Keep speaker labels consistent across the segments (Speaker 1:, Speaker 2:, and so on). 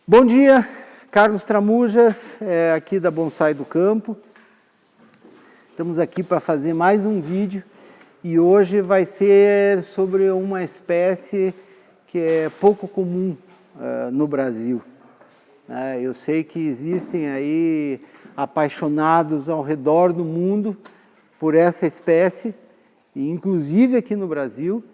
Speaker 1: Bom dia, Carlos Tramujas, aqui da Bonsai do Campo. Estamos aqui para fazer mais um vídeo e hoje vai ser sobre uma espécie que é pouco comum no Brasil. Eu sei que existem aí apaixonados ao redor do mundo por essa espécie, e inclusive aqui no Brasil,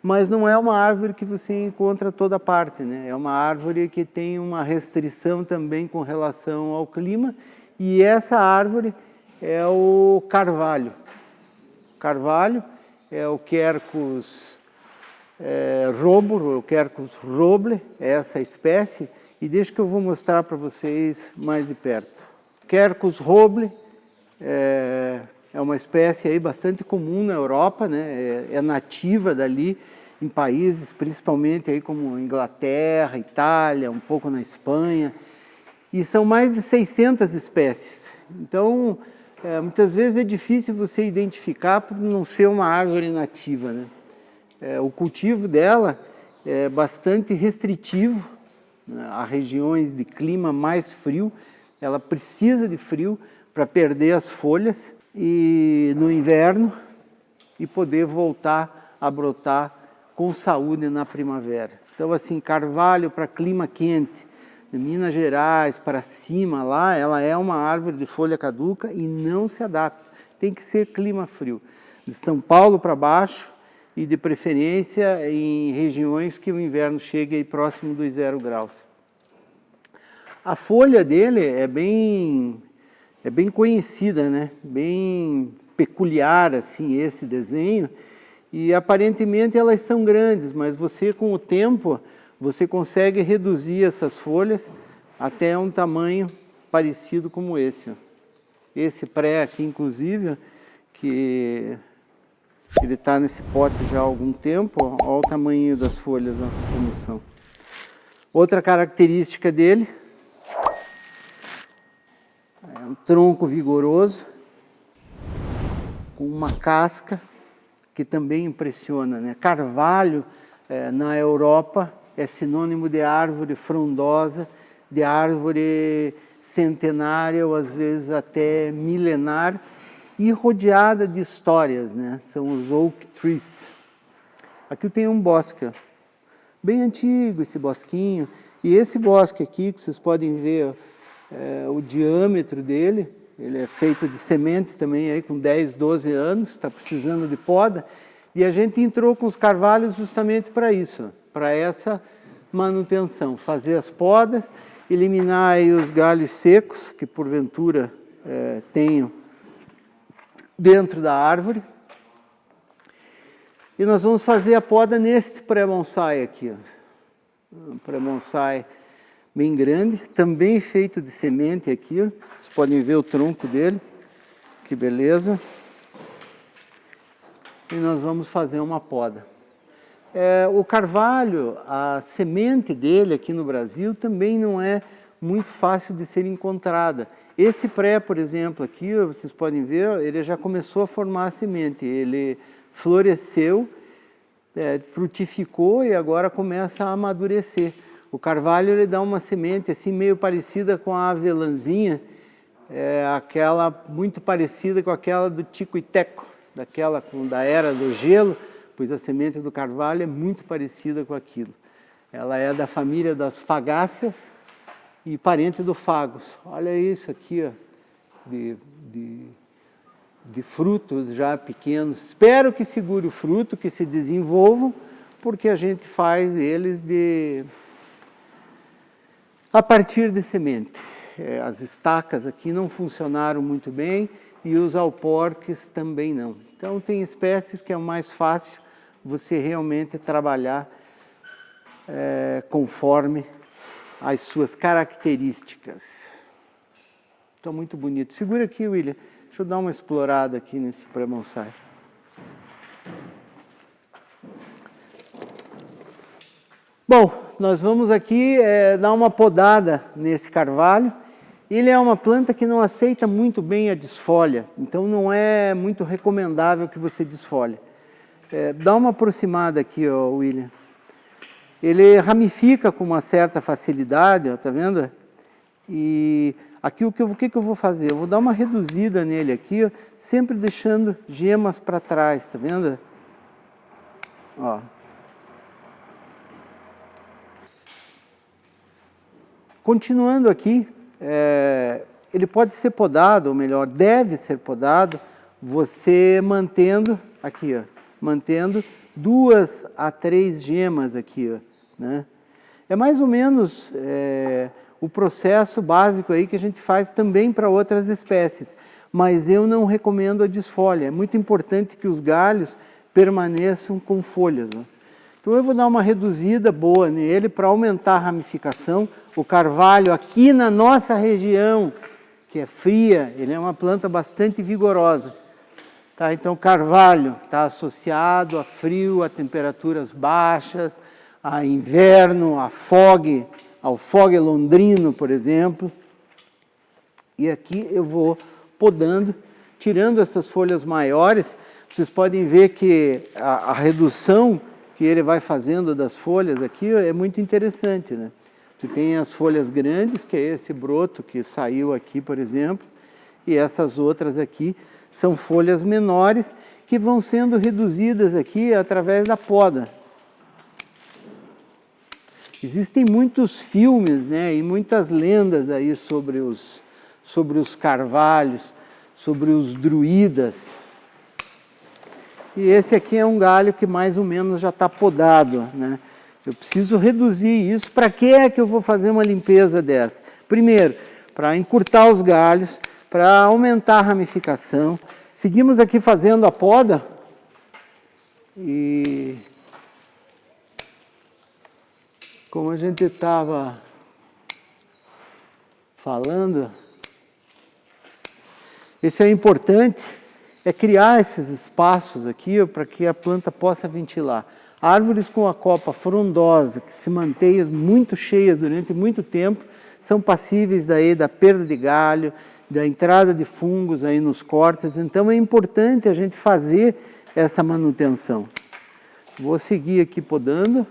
Speaker 1: mas não é uma árvore que você encontra toda parte, né? É uma árvore que tem uma restrição também com relação ao clima, e essa árvore é o carvalho. O carvalho é o Quercus roble, é essa espécie, e deixa que eu vou mostrar para vocês mais de perto. Quercus roble é uma espécie aí bastante comum na Europa, né? É nativa dali, em países principalmente aí como Inglaterra, Itália, um pouco na Espanha, e são mais de 600 espécies. Então, muitas vezes é difícil você identificar por não ser uma árvore nativa, né? O cultivo dela é bastante restritivo, né, a regiões de clima mais frio. Ela precisa de frio para perder as folhas e no inverno e poder voltar a brotar com saúde na primavera. Então, assim, carvalho para clima quente, de Minas Gerais para cima lá, ela é uma árvore de folha caduca e não se adapta. Tem que ser clima frio. De São Paulo para baixo e de preferência em regiões que o inverno chegue aí próximo dos 0 graus. A folha dele é bem conhecida, né? Bem peculiar assim esse desenho. E aparentemente elas são grandes, mas você com o tempo, você consegue reduzir essas folhas até um tamanho parecido como esse. Esse pré aqui, inclusive, que ele está nesse pote já há algum tempo, olha o tamanho das folhas, ó, como são. Outra característica dele é um tronco vigoroso, com uma casca que também impressiona, né? Carvalho, na Europa, é sinônimo de árvore frondosa, de árvore centenária ou às vezes até milenar e rodeada de histórias, né? São os oak trees. Aqui eu tenho um bosque, bem antigo esse bosquinho, e esse bosque aqui, que vocês podem ver o diâmetro dele, ele é feito de semente também, aí, com 10, 12 anos, está precisando de poda. E a gente entrou com os carvalhos justamente para isso, para essa manutenção. Fazer as podas, eliminar aí os galhos secos, que porventura tenham dentro da árvore. E nós vamos fazer a poda neste pré-bonsai aqui. Um pré-bonsai bem grande, também feito de semente aqui, ó. Vocês podem ver o tronco dele, que beleza. E nós vamos fazer uma poda. O carvalho, a semente dele aqui no Brasil também não é muito fácil de ser encontrada. Esse pré, por exemplo, aqui, ó, vocês podem ver, ele já começou a formar a semente, ele floresceu, frutificou e agora começa a amadurecer. O carvalho ele dá uma semente assim meio parecida com a avelãzinha, aquela muito parecida com aquela do tico e teco, da era do gelo, pois a semente do carvalho é muito parecida com aquilo. Ela é da família das fagáceas e parente do fagus. Olha isso aqui, ó, de frutos já pequenos. Espero que segure o fruto, que se desenvolvam, porque a gente faz eles a partir de semente. As estacas aqui não funcionaram muito bem e os alporques também não. Então tem espécies que é mais fácil você realmente trabalhar conforme as suas características. Então muito bonito. Segura aqui, William. Deixa eu dar uma explorada aqui nesse pré-bonsai. Bom, nós vamos aqui dar uma podada nesse carvalho. Ele é uma planta que não aceita muito bem a desfolha, então não é muito recomendável que você desfolhe. Dá uma aproximada aqui, ó, William. ele ramifica com uma certa facilidade, ó, tá vendo? E aqui o que eu vou fazer? Eu vou dar uma reduzida nele aqui, ó, sempre deixando gemas para trás, tá vendo? Ó. Continuando aqui, ele pode ser podado, ou melhor, deve ser podado, você mantendo, aqui, ó, mantendo 2 a 3 gemas aqui, ó, né? É mais ou menos o processo básico aí que a gente faz também para outras espécies, mas eu não recomendo a desfolha. É muito importante que os galhos permaneçam com folhas, ó. Então eu vou dar uma reduzida boa nele para aumentar a ramificação. O carvalho aqui na nossa região, que é fria, ele é uma planta bastante vigorosa. Tá? Então o carvalho está associado a frio, a temperaturas baixas, a inverno, ao fog londrino, por exemplo. E aqui eu vou podando, tirando essas folhas maiores. Vocês podem ver que a redução que ele vai fazendo das folhas aqui é muito interessante, né? Você tem as folhas grandes, que é esse broto que saiu aqui, por exemplo, e essas outras aqui são folhas menores que vão sendo reduzidas aqui através da poda. Existem muitos filmes, né, e muitas lendas aí sobre os carvalhos, sobre os druidas. E esse aqui é um galho que mais ou menos já está podado, né? Eu preciso reduzir isso. Para que é que eu vou fazer uma limpeza dessa? Primeiro, para encurtar os galhos, para aumentar a ramificação. Seguimos aqui fazendo a poda. E como a gente estava falando, isso é importante, é criar esses espaços aqui para que a planta possa ventilar. Árvores com a copa frondosa, que se mantêm muito cheias durante muito tempo, são passíveis daí da perda de galho, da entrada de fungos aí nos cortes. Então é importante a gente fazer essa manutenção. Vou seguir aqui podando.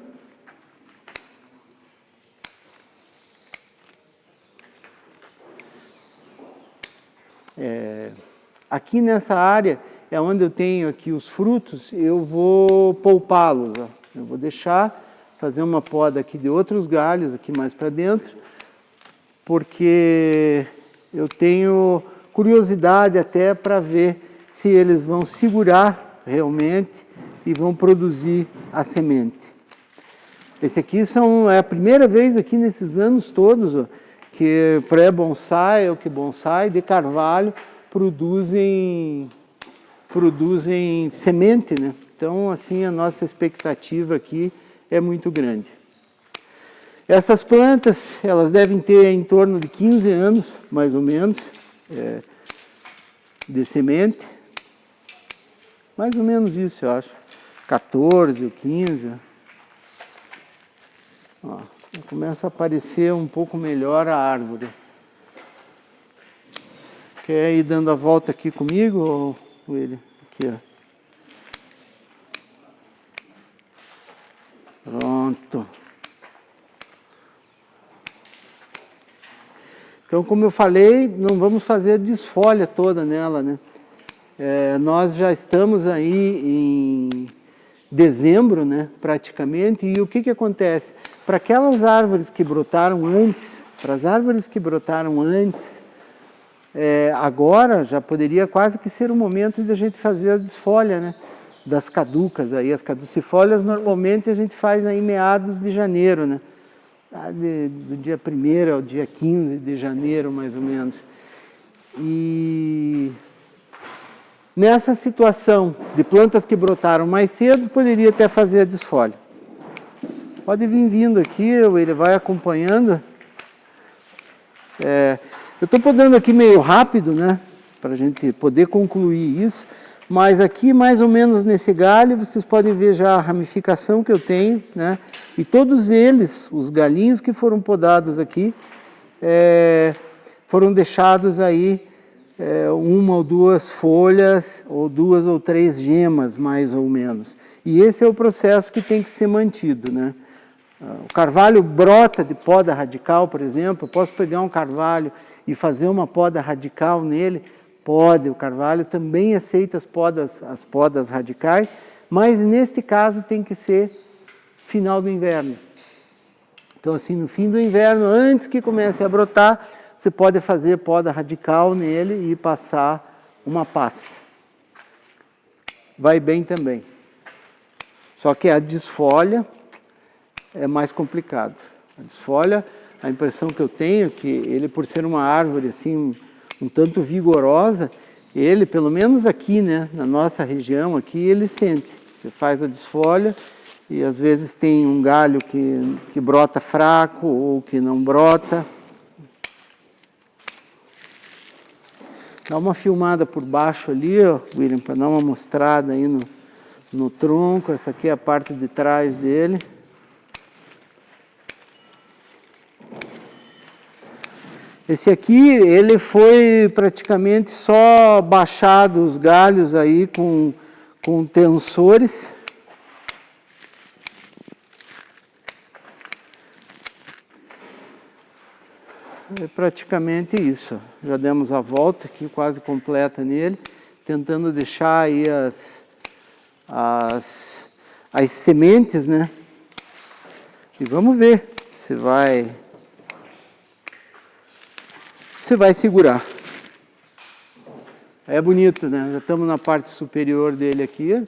Speaker 1: Aqui nessa área é onde eu tenho aqui os frutos, eu vou poupá-los. Eu vou deixar, fazer uma poda aqui de outros galhos aqui mais para dentro, porque eu tenho curiosidade até para ver se eles vão segurar realmente e vão produzir a semente. Esse aqui é a primeira vez aqui nesses anos todos, ó, que pré-bonsai ou que bonsai de carvalho produzem semente, né? Então, assim, a nossa expectativa aqui é muito grande. Essas plantas, elas devem ter em torno de 15 anos, mais ou menos, de semente. Mais ou menos isso, eu acho. 14 ou 15. Ó, começa a aparecer um pouco melhor a árvore. Quer ir dando a volta aqui comigo, ou ele? Aqui, ó. Pronto. Então, como eu falei, não vamos fazer a desfolha toda nela, né? Nós já estamos aí em dezembro, né, praticamente, e o que acontece? Para aquelas árvores que brotaram antes, agora já poderia quase que ser o momento de a gente fazer a desfolha, né, das caducas. Aí, as caducifólias normalmente a gente faz aí em meados de janeiro, né, do dia 1º ao dia 15 de janeiro, mais ou menos. E nessa situação de plantas que brotaram mais cedo, poderia até fazer a desfolha. Pode vir vindo aqui, ele vai acompanhando. Eu estou podando aqui meio rápido, né, para a gente poder concluir isso, mas aqui mais ou menos nesse galho vocês podem ver já a ramificação que eu tenho, né, e todos eles, os galinhos que foram podados aqui, foram deixados aí uma ou duas folhas, ou 2 ou 3 gemas, mais ou menos. E esse é o processo que tem que ser mantido, né? O carvalho brota de poda radical, por exemplo. Eu posso pegar um carvalho e fazer uma poda radical nele? Pode. O carvalho também aceita as podas radicais, mas neste caso tem que ser final do inverno. Então, assim, no fim do inverno, antes que comece a brotar, você pode fazer poda radical nele e passar uma pasta. Vai bem também. Só que a desfolha é mais complicado. A desfolha, a impressão que eu tenho é que ele, por ser uma árvore assim, um tanto vigorosa, ele, pelo menos aqui, né, na nossa região aqui, ele sente. Você faz a desfolha e às vezes tem um galho que brota fraco ou que não brota. Dá uma filmada por baixo ali, ó, William, para dar uma mostrada aí no tronco. Essa aqui é a parte de trás dele. Esse aqui, ele foi praticamente só baixado os galhos aí com tensores. É praticamente isso. Já demos a volta aqui quase completa nele, tentando deixar aí as sementes, né? E vamos ver se vai segurar. É bonito, né? Já estamos na parte superior dele aqui.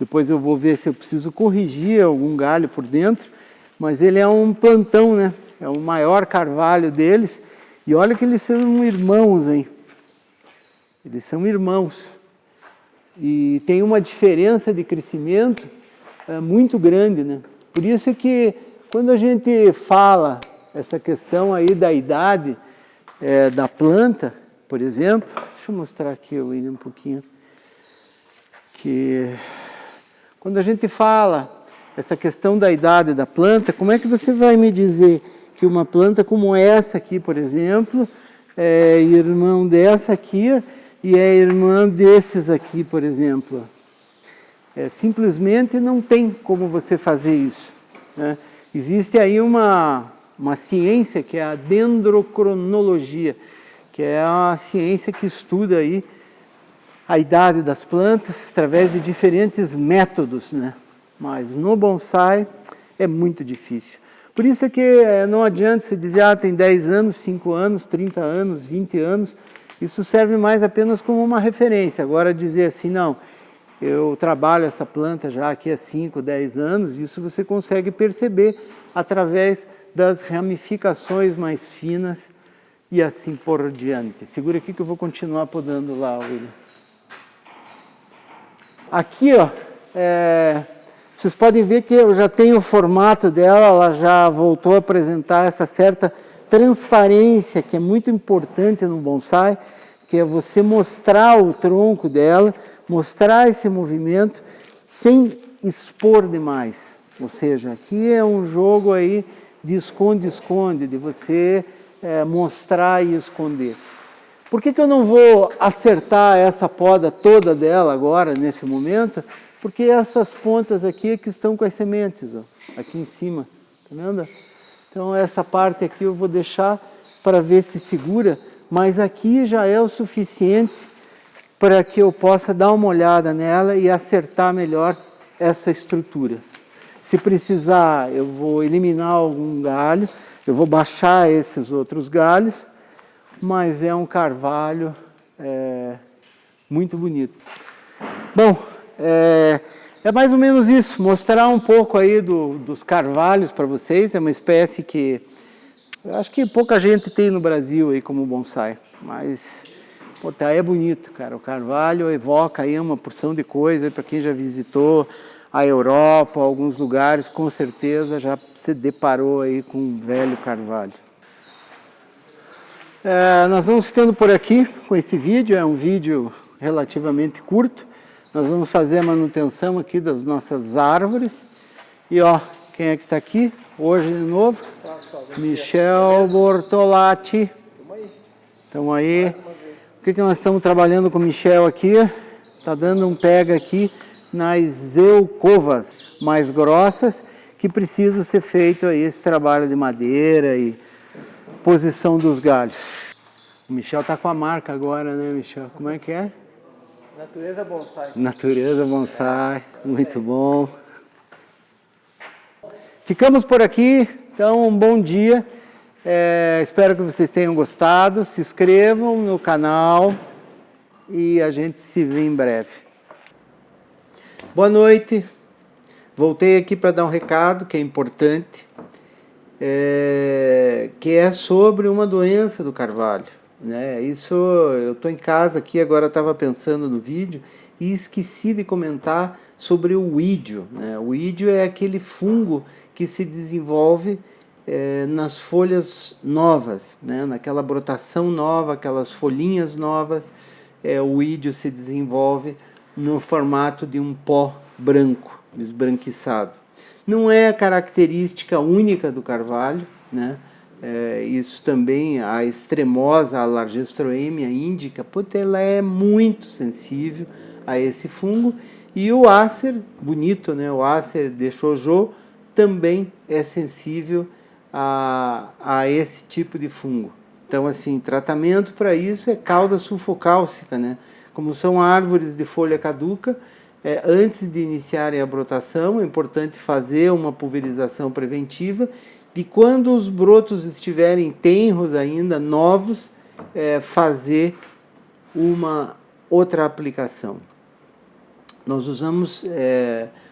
Speaker 1: Depois eu vou ver se eu preciso corrigir algum galho por dentro. Mas ele é um plantão, né? É o maior carvalho deles. E olha que eles são irmãos, hein? Eles são irmãos. E tem uma diferença de crescimento muito grande, né? Por isso que quando a gente fala essa questão aí da idade da planta, por exemplo, deixa eu mostrar aqui, William, um pouquinho. Que quando a gente fala essa questão da idade da planta, como é que você vai me dizer que uma planta como essa aqui, por exemplo, é irmão dessa aqui e é irmã desses aqui, por exemplo? Simplesmente não tem como você fazer isso, né? Existe aí uma ciência que é a dendrocronologia, que é a ciência que estuda aí a idade das plantas através de diferentes métodos, né? Mas no bonsai é muito difícil. Por isso é que não adianta você dizer, tem 10 anos, 5 anos, 30 anos, 20 anos. Isso serve mais apenas como uma referência. Agora dizer assim, não, eu trabalho essa planta já aqui há 5, 10 anos, isso você consegue perceber através das ramificações mais finas e assim por diante. Segura aqui que eu vou continuar podando lá, William. Aqui, ó, vocês podem ver que eu já tenho o formato dela, ela já voltou a apresentar essa certa transparência que é muito importante no bonsai, que é você mostrar o tronco dela, mostrar esse movimento sem expor demais. Ou seja, aqui é um jogo aí de esconde-esconde, de você mostrar e esconder. Por que eu não vou acertar essa poda toda dela agora, nesse momento? Porque essas pontas aqui que estão com as sementes, ó, aqui em cima, tá vendo? Então essa parte aqui eu vou deixar para ver se segura, mas aqui já é o suficiente para que eu possa dar uma olhada nela e acertar melhor essa estrutura. Se precisar, eu vou eliminar algum galho, eu vou baixar esses outros galhos, mas é um carvalho muito bonito. Bom, é mais ou menos isso, mostrar um pouco aí dos carvalhos para vocês. É uma espécie que eu acho que pouca gente tem no Brasil aí como bonsai, mas é bonito, cara. O carvalho evoca aí uma porção de coisa para quem já visitou a Europa, alguns lugares, com certeza já se deparou aí com um velho carvalho. Nós vamos ficando por aqui com esse vídeo, é um vídeo relativamente curto. Nós vamos fazer a manutenção aqui das nossas árvores. E ó, quem é que está aqui hoje de novo? Michel Bortolatti. Estamos aí. O que nós estamos trabalhando com o Michel aqui? Está dando um pega aqui nas eucovas mais grossas, que precisa ser feito aí esse trabalho de madeira e posição dos galhos. O Michel está com a marca agora, né, Michel? Como é que é?
Speaker 2: Natureza Bonsai.
Speaker 1: Natureza Bonsai, muito bom. Ficamos por aqui, então um bom dia. Espero que vocês tenham gostado. Se inscrevam no canal e a gente se vê em breve. Boa noite. Voltei aqui para dar um recado que é importante, que é sobre uma doença do carvalho, né? Isso, eu estou em casa aqui, agora estava pensando no vídeo e esqueci de comentar sobre o ídio, né? O ídio é aquele fungo que se desenvolve nas folhas novas, né? Naquela brotação nova, aquelas folhinhas novas, o ídio se desenvolve no formato de um pó branco, esbranquiçado. Não é a característica única do carvalho, né? Isso também, a extremosa, a Largestroemia indica, porque ela é muito sensível a esse fungo, e o Acer, bonito, né? O Acer de Shoujo também é sensível a esse tipo de fungo. Então, assim, tratamento para isso é cauda sulfocálcica, né? Como são árvores de folha caduca, antes de iniciarem a brotação, é importante fazer uma pulverização preventiva, e quando os brotos estiverem tenros ainda, novos, fazer uma outra aplicação. Nós usamos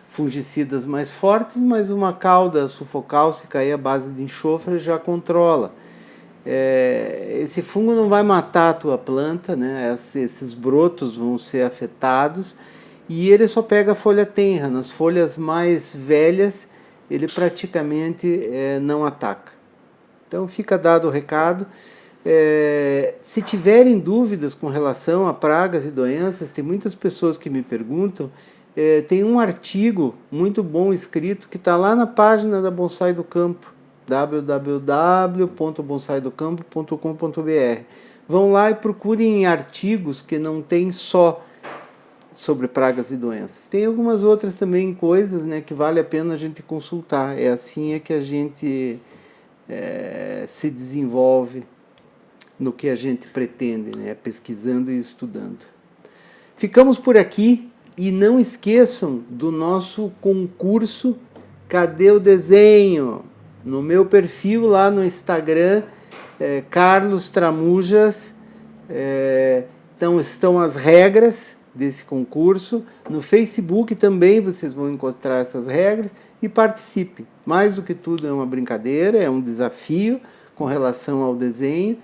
Speaker 1: fungicidas mais fortes, mas uma cauda sulfocálcica aí, à base de enxofre já controla. Esse fungo não vai matar a tua planta, né? Esses brotos vão ser afetados, e ele só pega a folha tenra. Nas folhas mais velhas ele praticamente não ataca. Então fica dado o recado. Se tiverem dúvidas com relação a pragas e doenças, tem muitas pessoas que me perguntam. Tem um artigo muito bom escrito que está lá na página da Bonsai do Campo, www.bonsaidocampo.com.br. Vão lá e procurem artigos que não tem só sobre pragas e doenças. Tem algumas outras também coisas, né, que vale a pena a gente consultar. É assim que a gente se desenvolve no que a gente pretende, né, pesquisando e estudando. Ficamos por aqui e não esqueçam do nosso concurso Cadê o Desenho? No meu perfil lá no Instagram, Carlos Tramujas, então estão as regras desse concurso. No Facebook também vocês vão encontrar essas regras e participem. Mais do que tudo é uma brincadeira, é um desafio com relação ao desenho,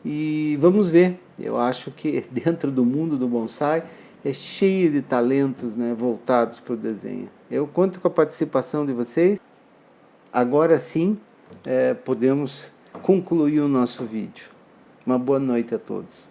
Speaker 1: e vamos ver. Eu acho que dentro do mundo do bonsai é cheio de talentos, né, voltados para o desenho. Eu conto com a participação de vocês. Agora sim, podemos concluir o nosso vídeo. Uma boa noite a todos.